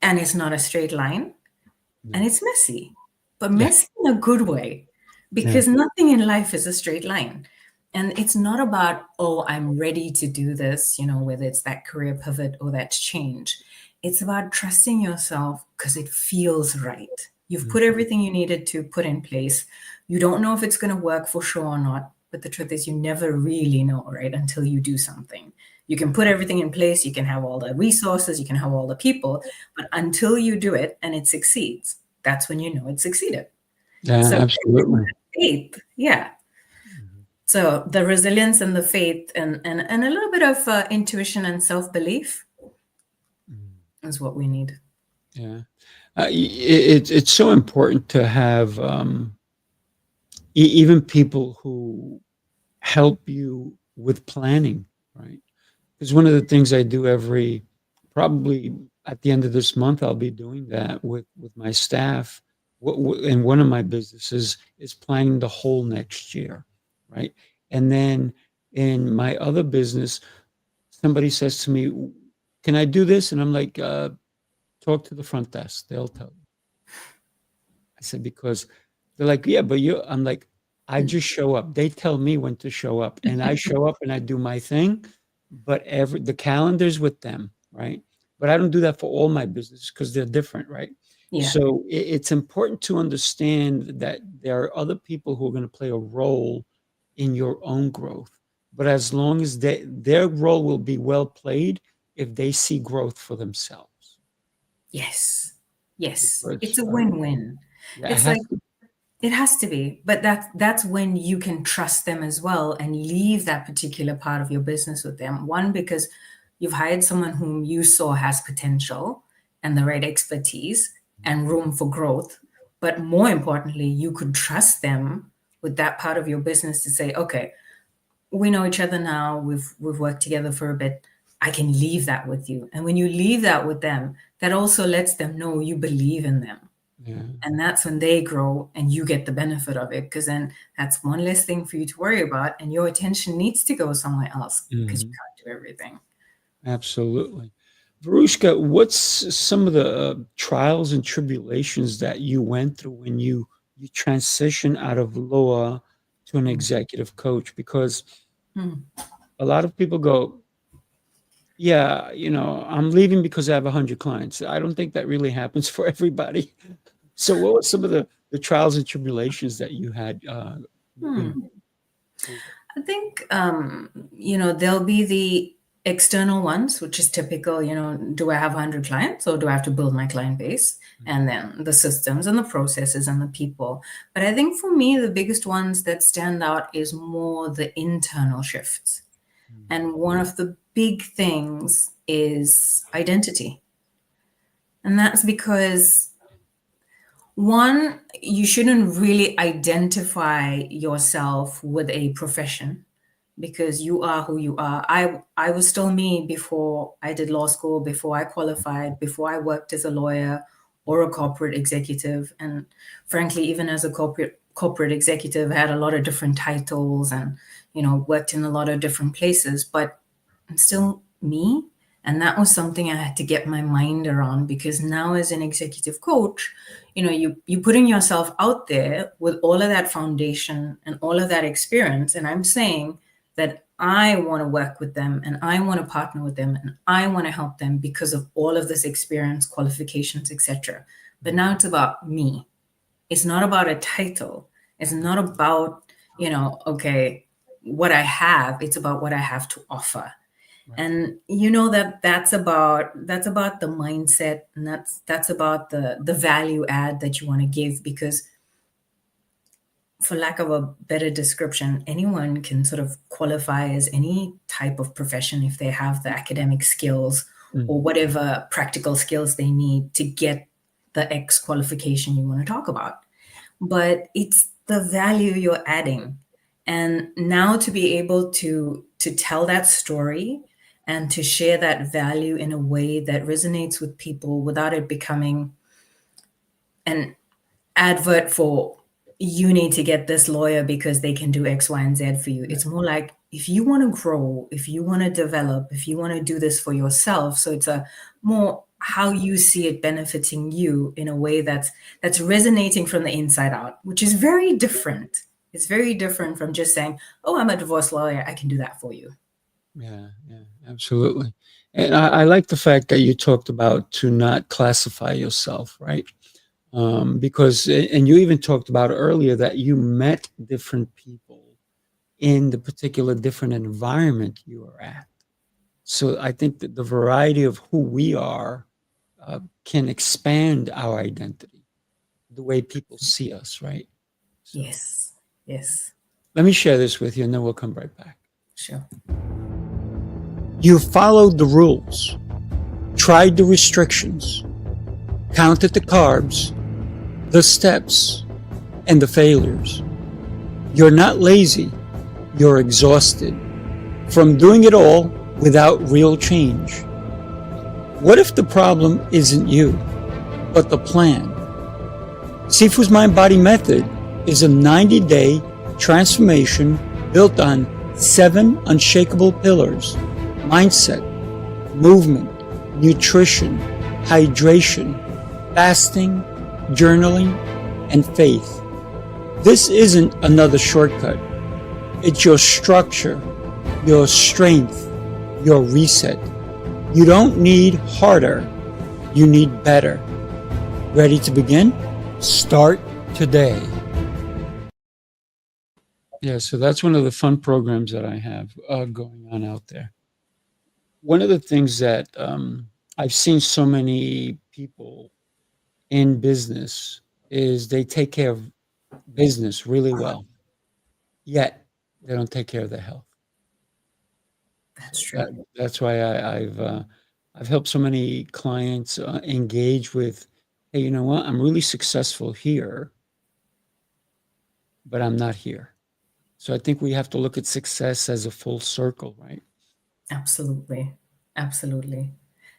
and it's not a straight line, and No. it's messy, but Yeah. messy in a good way, Yeah. because nothing in life is a straight line. And it's not about, oh, I'm ready to do this, whether it's that career pivot or that change. It's about trusting yourself because it feels right. You've put Mhm. everything you needed to put in place. You don't know if it's going to work for sure or not, but the truth is, you never really know, right? Until you do something. You can put everything in place, you can have all the resources, you can have all the people, but until you do it and it succeeds, that's when you know it succeeded. Yeah, So absolutely. faith, yeah. Mhm. So the resilience and the faith and a little bit of intuition and self-belief Mm. is what we need. Yeah. It's so important to have even people who help you with planning, right? Because one of the things I do probably at the end of this month, I'll be doing that with my staff. In one of my businesses is planning the whole next year, right? And then in my other business, somebody says to me, "Can I do this?" And I'm like, "Talk to the front desk; they'll tell you." I said because they're like, "Yeah, but you." I'm like, I just show up. They tell me when to show up, and I show up and I do my thing. But the calendar's with them, right? But I don't do that for all my business because they're different, right? Yeah. So it's important to understand that there are other people who are going to play a role in your own growth. But as long as their role will be well played if they see growth for themselves. Yes. Yes. It's a Because, win-win. yeah, It's like, it has to be, but that's when you can trust them as well and leave that particular part of your business with them. One, because you've hired someone whom you saw has potential and the right expertise and room for growth. But more importantly, you could trust them with that part of your business to say, okay, we know each other now. We've worked together for a bit. I can leave that with you. And when you leave that with them, that also lets them know you believe in them. yeah. And that's when they grow and you get the benefit of it, because then that's one less thing for you to worry about. And your attention needs to go somewhere else because you can't do everything. Absolutely. Varuschka, what's some of the trials and tribulations that you went through when you transition out of Loa to an executive coach? Because a lot of people go, yeah, I'm leaving because I have 100 clients. I don't think that really happens for everybody. So what were some of the trials and tribulations that you had? I think, there'll be the external ones, which is typical, do I have 100 clients or do I have to build my client base? And then the systems and the processes and the people. But I think for me, the biggest ones that stand out is more the internal shifts. And one of the big things is identity. And that's because, one, you shouldn't really identify yourself with a profession because you are who you are. I was still me before I did law school, before I qualified, before I worked as a lawyer or a corporate executive. And frankly, even as a corporate executive, I had a lot of different titles and, worked in a lot of different places, but I'm still me. And that was something I had to get my mind around, because now as an executive coach, you putting yourself out there with all of that foundation and all of that experience. And I'm saying that I want to work with them and I want to partner with them and I want to help them because of all of this experience, qualifications, etc. But now it's about me. It's not about a title. It's not about, what I have. It's about what I have to offer. Right. And that's about the mindset, and that's about the value add that you want to give, because for lack of a better description, anyone can sort of qualify as any type of profession if they have the academic skills or whatever practical skills they need to get the X qualification you want to talk about. But it's the value you're adding. And now to be able to tell that story and to share that value in a way that resonates with people without it becoming an advert for you need to get this lawyer because they can do X, Y, and Z for you. It's more like, if you want to grow, if you want to develop, if you want to do this for yourself. So it's a more how you see it benefiting you in a way that's resonating from the inside out, which is very different. It's very different from just saying, oh, I'm a divorce lawyer, I can do that for you. Yeah, absolutely. And I like the fact that you talked about to not classify yourself, right? Because, and you even talked about earlier that you met different people in the particular different environment you are at. So I think that the variety of who we are can expand our identity, the way people see us, right? So, Yes. Let me share this with you and then we'll come right back. Sure. You followed the rules, tried the restrictions, counted the carbs, the steps, and the failures. You're not lazy, you're exhausted from doing it all without real change. What if the problem isn't you, but the plan? Sifu's Mind-Body Method is a 90-day transformation built on 7 unshakable pillars: mindset, movement, nutrition, hydration, fasting, journaling, and faith. This isn't another shortcut. It's your structure, your strength, your reset. You don't need harder. You need better. Ready to begin? Start today. Yeah, so that's one of the fun programs that I have going on out there. One of the things that I've seen so many people in business is they take care of business really well, yet they don't take care of their health. That's true. That's why I've helped so many clients engage with, hey, you know what? I'm really successful here, but I'm not here. So I think we have to look at success as a full circle, right? Absolutely. Absolutely.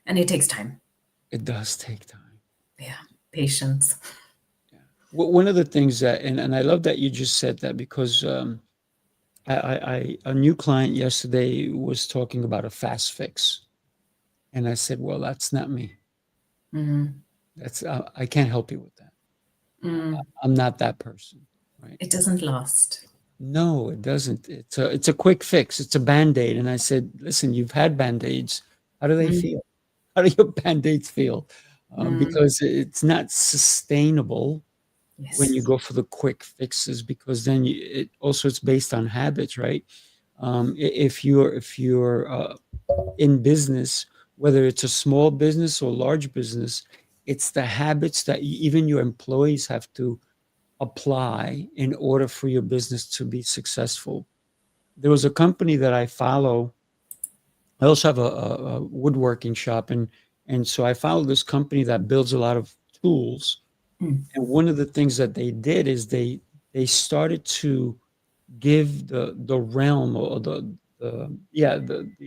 And it takes time. It does take time. Yeah. Patience. Yeah. Well, one of the things that, and I love that you just said that because a new client yesterday was talking about a fast fix. And I said, well, that's not me. Mm-hmm. That's, I can't help you with that. I'm not that person, right? It doesn't last. No, it doesn't. It's a quick fix. It's a Band-Aid. And I said, listen, you've had Band-Aids. How do they feel? How do your Band-Aids feel? Because it's not sustainable when you Yes. go for the quick fixes, because then it's based on habits, right? If you're in business, whether it's a small business or large business, it's the habits that even your employees have to apply in order for your business to be successful. There was a company that I follow. I also have a woodworking shop, and so I follow this company that builds a lot of tools. Mm. And one of the things that they did is they started to give the realm or the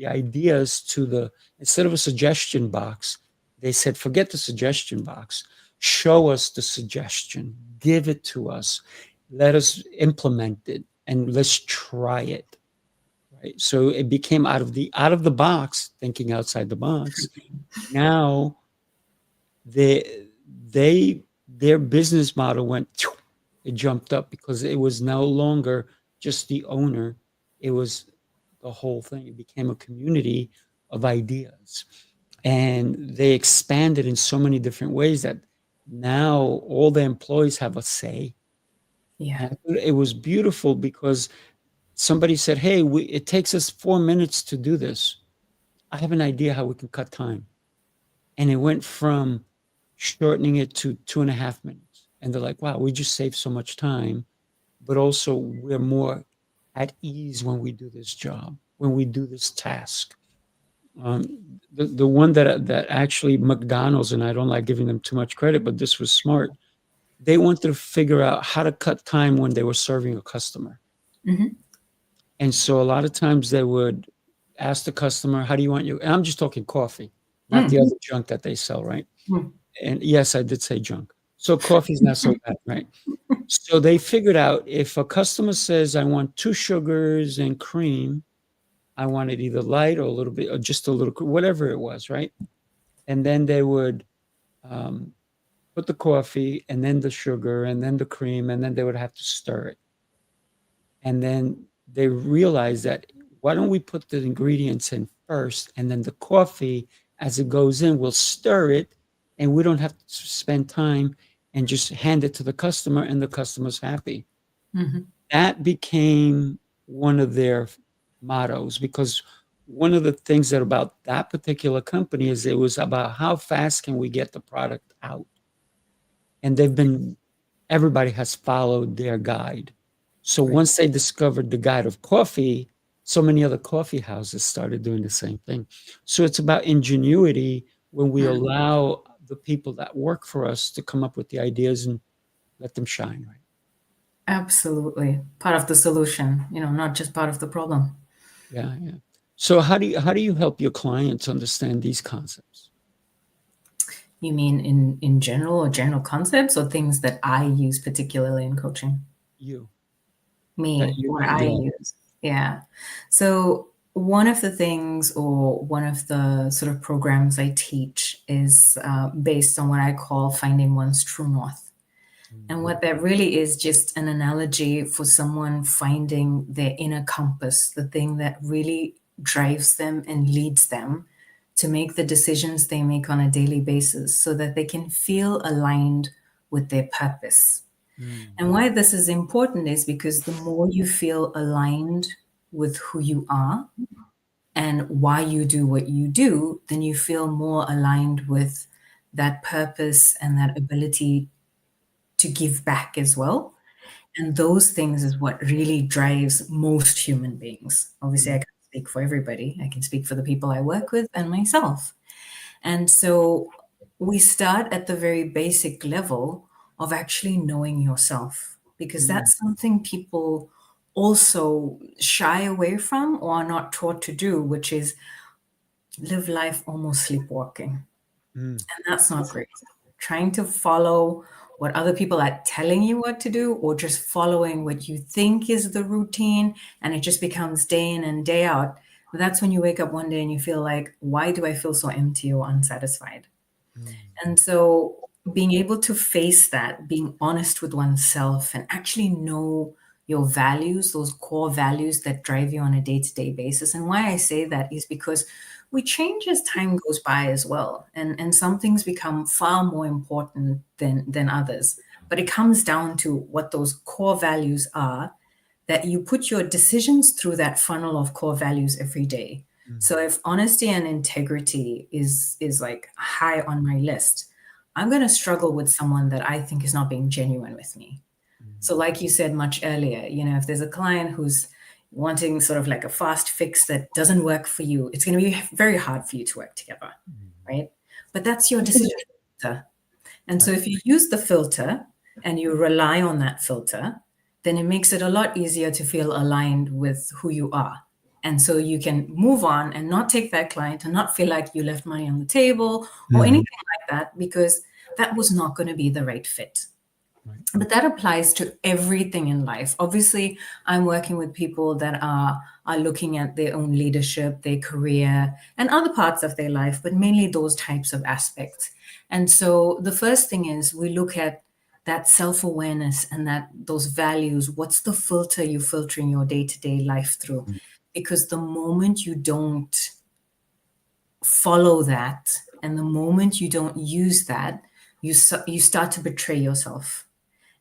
ideas to the, instead of a suggestion box, they said, forget the suggestion box, show us the suggestion, give it to us, let us implement it, and let's try it. Right, so it became out of the box, thinking outside the box. Now their business model went, it jumped up, because it was no longer just the owner, it was the whole thing. It became a community of ideas, and they expanded in so many different ways that now all the employees have a say. Yeah. And it was beautiful because somebody said, hey, it takes us 4 minutes to do this. I have an idea how we can cut time. And it went from shortening it to 2.5 minutes. And they're like, wow, we just saved so much time, but also we're more at ease when we do this job, when we do this task. The one that actually McDonald's, and I don't like giving them too much credit, but this was smart. They wanted to figure out how to cut time when they were serving a customer. Mm-hmm. And so a lot of times they would ask the customer, how do you want your, and I'm just talking coffee, not the other junk that they sell, right? And yes, I did say junk. So coffee's not so bad, right? So they figured out, if a customer says, I want 2 sugars and cream, I want it either light or a little bit, or just a little, whatever it was, right? And then they would put the coffee and then the sugar and then the cream, and then they would have to stir it. And then they realized that, why don't we put the ingredients in first, and then the coffee, as it goes in, we'll stir it, and we don't have to spend time, and just hand it to the customer, and the customer's happy. Mm-hmm. That became one of their mottos, because one of the things that about that particular company is it was about how fast can we get the product out. And everybody has followed their guide. So once they discovered the guide of coffee, so many other coffee houses started doing the same thing. So it's about ingenuity when we allow the people that work for us to come up with the ideas and let them shine, right? Absolutely. Part of the solution, not just part of the problem. Yeah, yeah. So how do you help your clients understand these concepts? You mean in general, or general concepts, or things that I use particularly in coaching? You. Me, what I use. Yeah. So one of the things, or one of the sort of programs I teach, is based on what I call finding one's true north. And what that really is, just an analogy for someone finding their inner compass, the thing that really drives them and leads them to make the decisions they make on a daily basis so that they can feel aligned with their purpose. And why this is important is because the more you feel aligned with who you are and why you do what you do, then you feel more aligned with that purpose and that ability to give back as well. And those things is what really drives most human beings. Obviously, I can't speak for everybody. I can speak for the people I work with and myself. And so we start at the very basic level of actually knowing yourself, because that's something people also shy away from or are not taught to do, which is live life almost sleepwalking. And that's not great. Trying to follow what other people are telling you what to do, or just following what you think is the routine, and it just becomes day in and day out. That's when you wake up one day and you feel like, why do I feel so empty or unsatisfied? And so being able to face that, being honest with oneself and actually know your values, those core values that drive you on a day-to-day basis. And why I say that is because we change as time goes by as well. And some things become far more important than others. But it comes down to what those core values are, that you put your decisions through that funnel of core values every day. So if honesty and integrity is like high on my list, I'm going to struggle with someone that I think is not being genuine with me. So like you said much earlier, if there's a client who's wanting sort of like a fast fix that doesn't work for you, it's going to be very hard for you to work together, right? But that's your decision filter. And so if you use the filter and you rely on that filter, then it makes it a lot easier to feel aligned with who you are. And so you can move on and not take that client and not feel like you left money on the table or anything like that, because that was not going to be the right fit. But that applies to everything in life. Obviously, I'm working with people that are looking at their own leadership, their career, and other parts of their life, but mainly those types of aspects. And so the first thing is we look at that self-awareness and those values. What's the filter you're filtering your day-to-day life through? Because the moment you don't follow that, and the moment you don't use that, you start to betray yourself.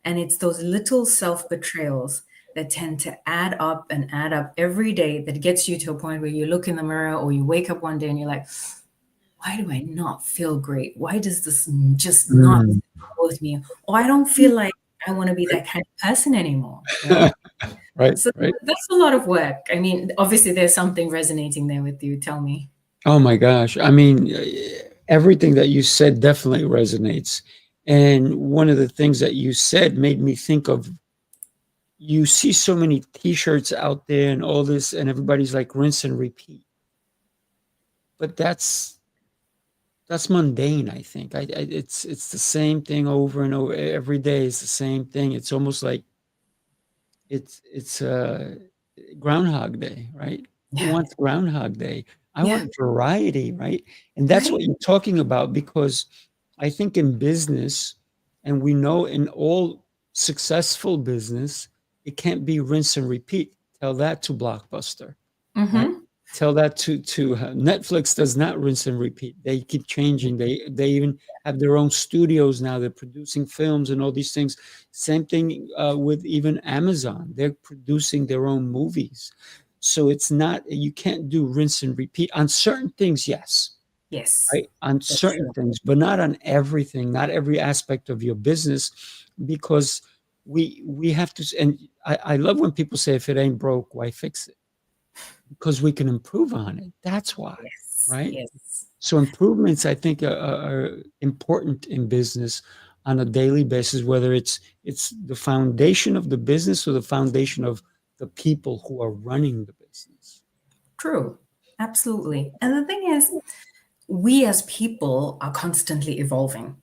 And it's those little self-betrayals that tend to add up every day that gets you to a point where you look in the mirror or you wake up one day and you're like, why do I not feel great? Why does this just not go with me? Or I don't feel like I want to be that kind of person anymore, right? Right. So that's a lot of work. I mean, obviously there's something resonating there with you. Tell me. Oh my gosh. I mean, everything that you said definitely resonates. And one of the things that you said made me think of, you see so many t-shirts out there and all this, and everybody's like rinse and repeat. But that's mundane, I think. It's the same thing over and over. Every day is the same thing. It's almost like it's Groundhog Day, right? Who Yeah. wants Groundhog Day? I Yeah. want variety, right? And that's Right. what you're talking about, because I think in business, and we know in all successful business, it can't be rinse and repeat. Tell that to Blockbuster, right? Tell that to Netflix. Does not rinse and repeat. They keep changing. They even have their own studios now. They're producing films and all these things. Same thing with even Amazon. They're producing their own movies. So it's not, you can't do rinse and repeat on certain things. Yes, Yes. right, on That's certain true. things, but not on everything, not every aspect of your business, because we have to. And I love when people say, if it ain't broke, why fix it? Because we can improve on it. That's why, Yes. right? Yes. So improvements, I think, are important in business on a daily basis, whether it's the foundation of the business or the foundation of the people who are running the business. True. Absolutely. And the thing is, we as people are constantly evolving.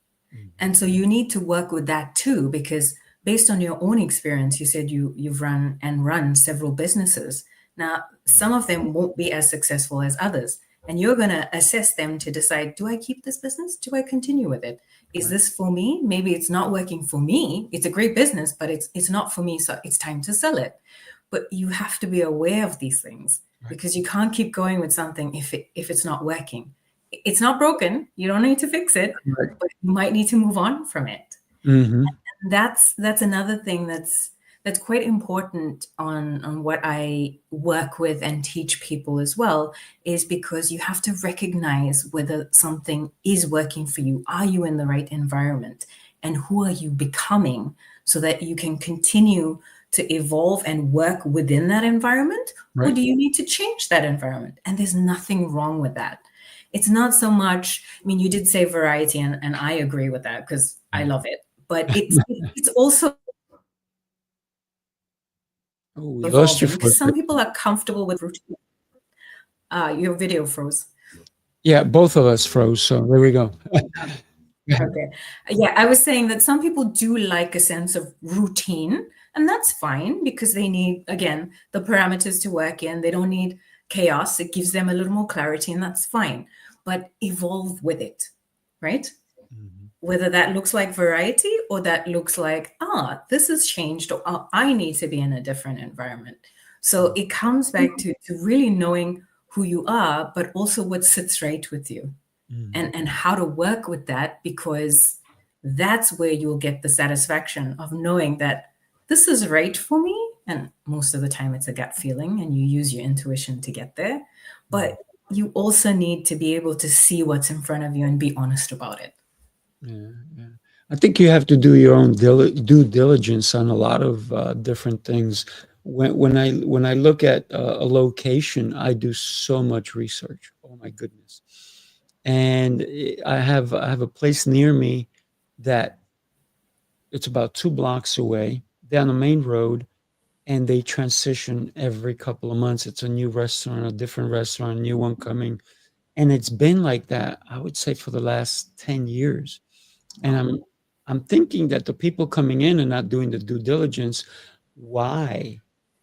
And so you need to work with that too, because based on your own experience, you said you've run several businesses. Now, some of them won't be as successful as others. And you're going to assess them to decide, do I keep this business? Do I continue with it? Is Right. this for me? Maybe it's not working for me. It's a great business, but it's not for me. So it's time to sell it. But you have to be aware of these things Right. because you can't keep going with something if it's not working. It's not broken. You don't need to fix it, Right. but you might need to move on from it. Mm-hmm. That's another thing that's quite important on what I work with and teach people as well, is because you have to recognize whether something is working for you. Are you in the right environment? And who are you becoming so that you can continue to evolve and work within that environment? Or Right. do you need to change that environment? And there's nothing wrong with that. It's not so much, I mean, you did say variety, and I agree with that because I love it. But it's also Oh, we lost you evolving for a because some second. people are comfortable with routine. Your video froze. Yeah, both of us froze. So there we go. Okay. Yeah, I was saying that some people do like a sense of routine, and that's fine because they need, again, the parameters to work in. They don't need chaos. It gives them a little more clarity, and that's fine. But evolve with it, right? Mhm. Whether that looks like variety or that looks like, this has changed, or I need to be in a different environment. So it comes back to really knowing who you are, but also what sits right with you Mhm. and how to work with that, because that's where you'll get the satisfaction of knowing that this is right for me. And most of the time it's a gut feeling and you use your intuition to get there. But you also need to be able to see what's in front of you and be honest about it. Yeah, yeah. I think you have to do your own due diligence on a lot of different things. When I look at a location, I do so much research. Oh my goodness! And I have a place near me that it's about 2 blocks away down the main road, and they transition every couple of months. It's a new restaurant, a different restaurant, a new one coming, and it's been like that. I would say for the last 10 years. And Wow. I'm thinking that the people coming in are not doing the due diligence. Why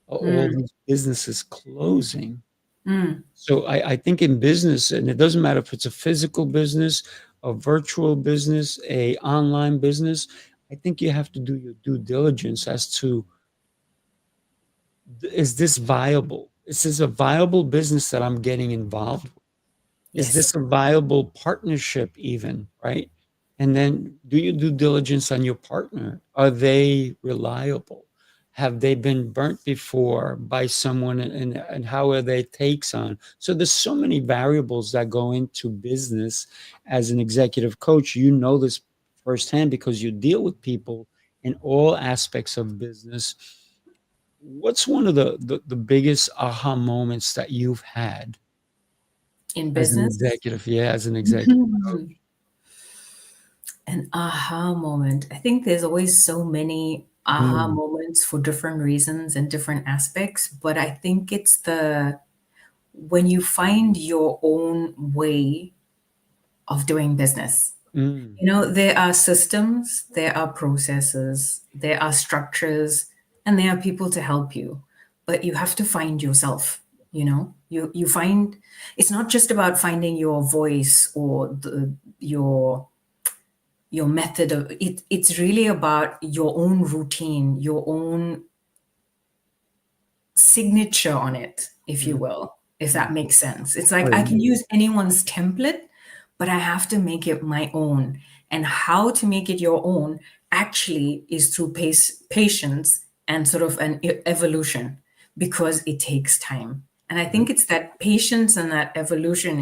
are all Mm, these businesses closing? mm, So I think in business, and it doesn't matter if it's a physical business, a virtual business, a online business, I think you have to do your due diligence as to, is this viable? Is this a viable business that I'm getting involved? Is yes. this a viable partnership even, right? And then do your due diligence on your partner. Are they reliable? Have they been burnt before by someone, and how are their takes on? So there's so many variables that go into business. As an executive coach, you know this firsthand because you deal with people in all aspects of business. What's one of the biggest aha moments that you've had In as an business. executive? Yeah, as an executive. An aha moment. I think there's always so many aha Mm, moments for different reasons and different aspects, but I think it's the when you find your own way of doing business. mm, You know, there are systems, there are processes, there are structures, and there are people to help you. But you have to find yourself, you know? You find it's not just about finding your voice or your method of it. It's really about your own routine, your own signature on it, if you mm, will, if mm. that makes sense. It's like I Right. can use anyone's template, but I have to make it my own. And how to make it your own actually is through patience and sort of an evolution, because it takes time. And I Right. think it's that patience and that evolution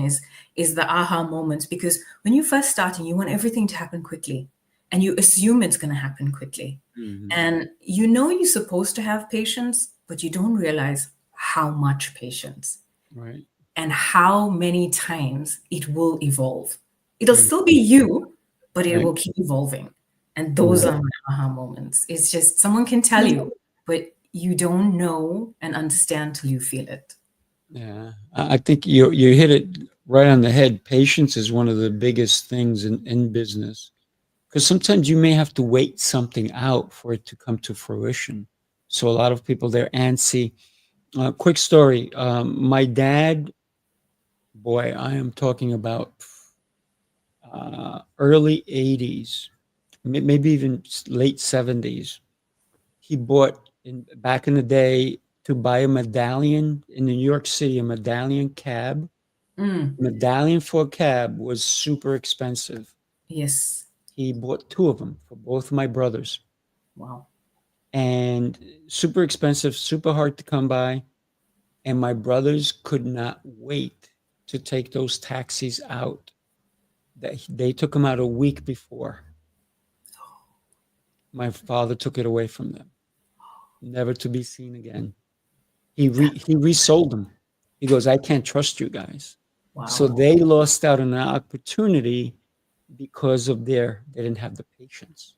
is the aha moments, because when you first starting, you want everything to happen quickly and you assume it's going to happen quickly. Mhm. And you know you're supposed to have patience, but you don't realize how much patience Right. and how many times it will evolve. It'll Mm. still be you, but it Right. will keep evolving. And those Right. are my aha moments. It's just someone can tell you, but you don't know and understand till you feel it. Yeah. I think you hit it right on the head. Patience is one of the biggest things in business, because sometimes you may have to wait something out for it to come to fruition. So a lot of people, they're antsy. Quick story. My dad, boy, I am talking about early 80s, maybe even late 70s. He bought back in the day to buy a medallion in New York City, a medallion cab. Mm. Medallion for a cab was super expensive. Yes. He bought two of them for both of my brothers, Wow. and super expensive, super hard to come by. And my brothers could not wait to take those taxis out. They took them out a week before. My father took it away from them, never to be seen again. He resold them. He goes, I can't trust you guys. So Wow. they lost out on an opportunity because of they didn't have the patience.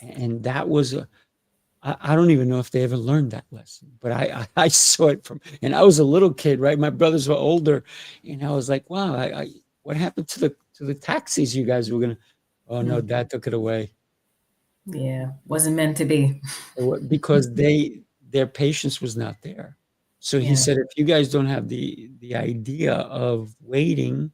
And that was I don't even know if they ever learned that lesson, but I saw it and I was a little kid, right? My brothers were older, and I was like, wow, what happened to the taxis you guys were gonna? Oh no, Dad took it away. Yeah, wasn't meant to be. Because their patience was not there. So he Yeah. said, if you guys don't have the idea of waiting,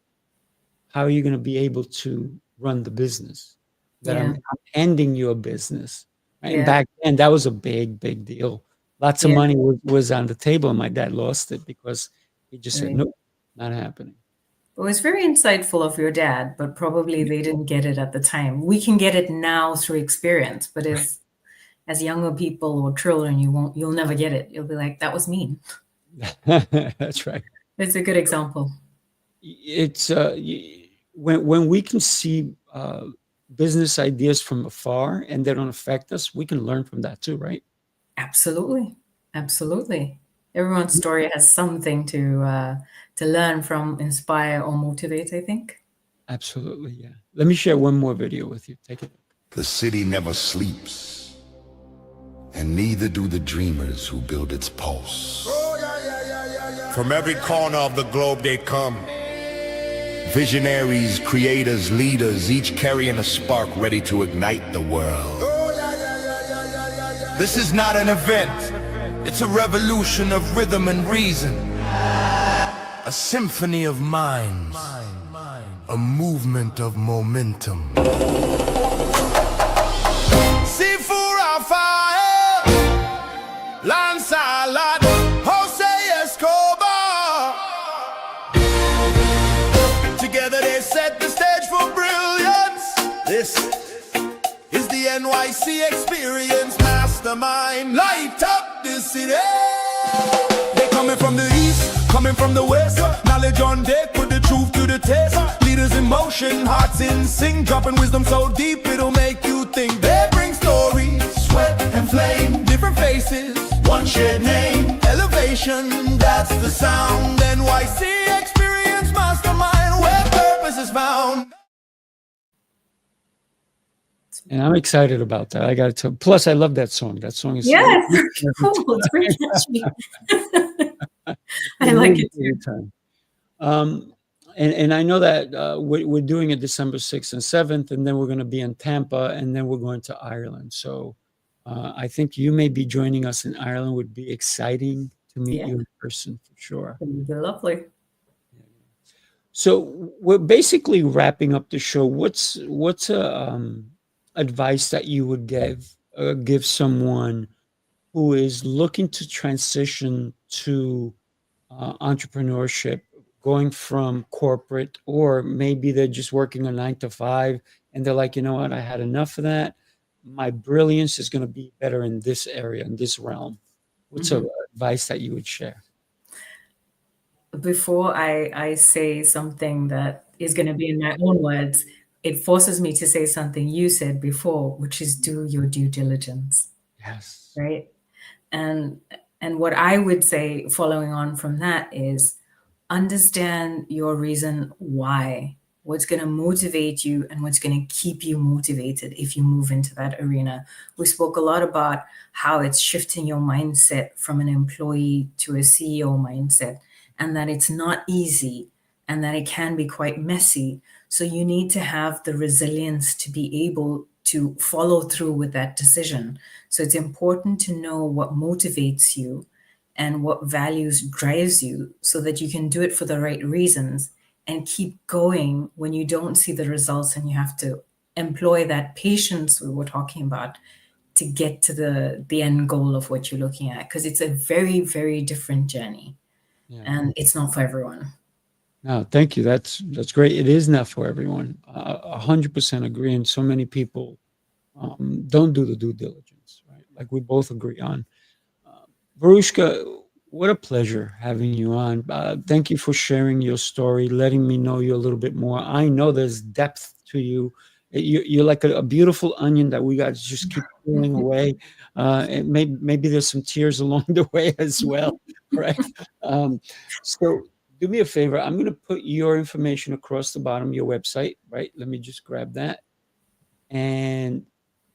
how are you going to be able to run the business that Yeah. I'm handing you a business? Right? And Yeah. back then, that was a big deal. Lots of Yeah. money was on the table, and my dad lost it because he just said, Right. nope, not happening. It was very insightful of your dad, but probably they didn't get it at the time. We can get it now through experience, but as younger people or children, you'll never get it. You'll be like, that was mean. That's right. It's a good example. It's when we can see business ideas from afar and they don't affect us, we can learn from that too, right? Absolutely. Absolutely. Everyone's story has something to learn from, inspire, or motivate, I think. Absolutely, yeah. Let me share one more video with you. Take it. The city never sleeps, and neither do the dreamers who build its pulse. From every corner of the globe they come. Visionaries, creators, leaders, each carrying a spark ready to ignite the world. This is not an event. It's a revolution of rhythm and reason. A symphony of minds. A movement of momentum. Sifu Rafael, Lancelot, Jose Escobar. Together they set the stage for brilliance. This is the NYC experience. Mastermind, light up the city. They coming from the east, coming from the west. Knowledge on deck, put the truth to the test. Leaders in motion, hearts in sync, dropping wisdom so deep it'll make you think. They bring stories, sweat and flame, different faces, one shared name. Elevation, that's the sound. NYC experience, mastermind, where purpose is found. And I'm excited about that. I got to tell. Plus, I love that song. That song is Yes, cool. It's very catchy. I like it too. Time. And I know that we're doing it December 6th and 7th, and then we're going to be in Tampa, and then we're going to Ireland. So I think you may be joining us in Ireland. Would be exciting to meet you in person for sure. It'd be lovely. So we're basically wrapping up the show. What's advice that you would give someone who is looking to transition to entrepreneurship, going from corporate, or maybe they're just working a 9 to 5 and they're like, you know what, I had enough of that. My brilliance is going to be better in this area, in this realm. What's advice that you would share? Before I say something that is going to be in my own words, it forces me to say something you said before, which is do your due diligence. Yes. Right. And what I would say following on from that is understand your reason why, what's going to motivate you and what's going to keep you motivated if you move into that arena. We spoke a lot about how it's shifting your mindset from an employee to a CEO mindset, and that it's not easy and that it can be quite messy. So you need to have the resilience to be able to follow through with that decision. So it's important to know what motivates you and what values drives you so that you can do it for the right reasons and keep going when you don't see the results, and you have to employ that patience we were talking about to get to the end goal of what you're looking at, because it's a very, very different journey. Yeah. And it's not for everyone. No, thank you. That's great. It is not for everyone. 100% agree. And so many people don't do the due diligence, right? Like we both agree on. Varuschka, what a pleasure having you on. Thank you for sharing your story, letting me know you a little bit more. I know there's depth to you. You're like a beautiful onion that we got to just keep peeling away. And maybe there's some tears along the way as well, right? So do me a favor. I'm going to put your information across the bottom of your website, right? Let me just grab that. And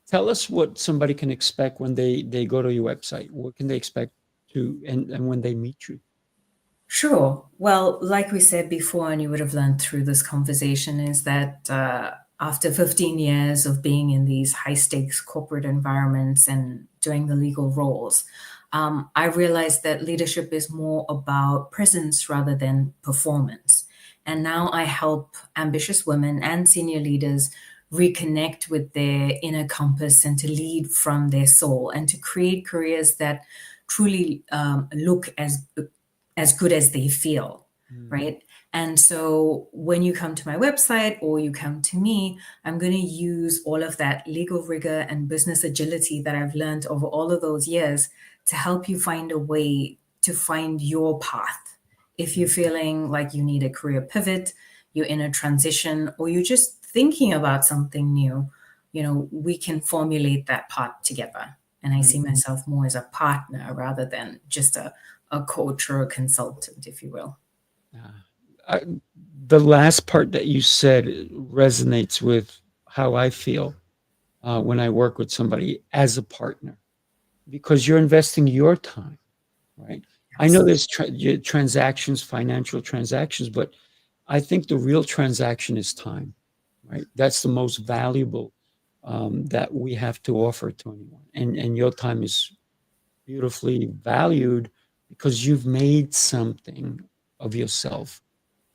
tell us what somebody can expect when they go to your website. What can they expect to and when they meet you? Sure. Well, like we said before, and you would have learned through this conversation, is that after 15 years of being in these high stakes corporate environments and doing the legal roles, I realized that leadership is more about presence rather than performance. And now I help ambitious women and senior leaders reconnect with their inner compass and to lead from their soul and to create careers that truly look as good as they feel, right? And so when you come to my website or you come to me, I'm going to use all of that legal rigor and business agility that I've learned over all of those years to help you find a way to find your path. If you're feeling like you need a career pivot, you're in a transition, or you're just thinking about something new, we can formulate that path together. And I see myself more as a partner rather than just a coach or a consultant, if you will. The last part that you said resonates with how I feel when I work with somebody as a partner, because you're investing your time, right? I know there's transactions, financial transactions, but I think the real transaction is time, right? That's the most valuable that we have to offer to anyone. And your time is beautifully valued because you've made something of yourself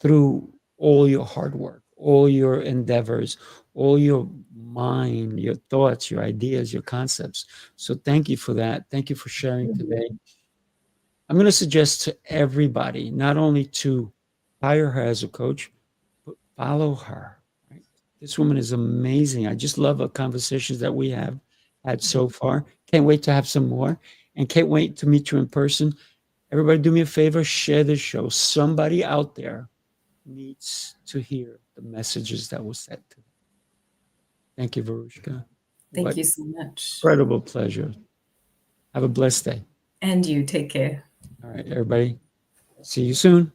through all your hard work, all your endeavors, all your mind, your thoughts, your ideas, your concepts. So thank you for that. Thank you for sharing today. I'm going to suggest to everybody not only to hire her as a coach, but follow her. Right? This woman is amazing. I just love the conversations that we have had so far. Can't wait to have some more, and can't wait to meet you in person. Everybody, do me a favor, share this show. Somebody out there needs to hear the messages that were said to them. Thank you, Varuschka. Thank you so much. Incredible pleasure. Have a blessed day. And you take care. All right, everybody. See you soon.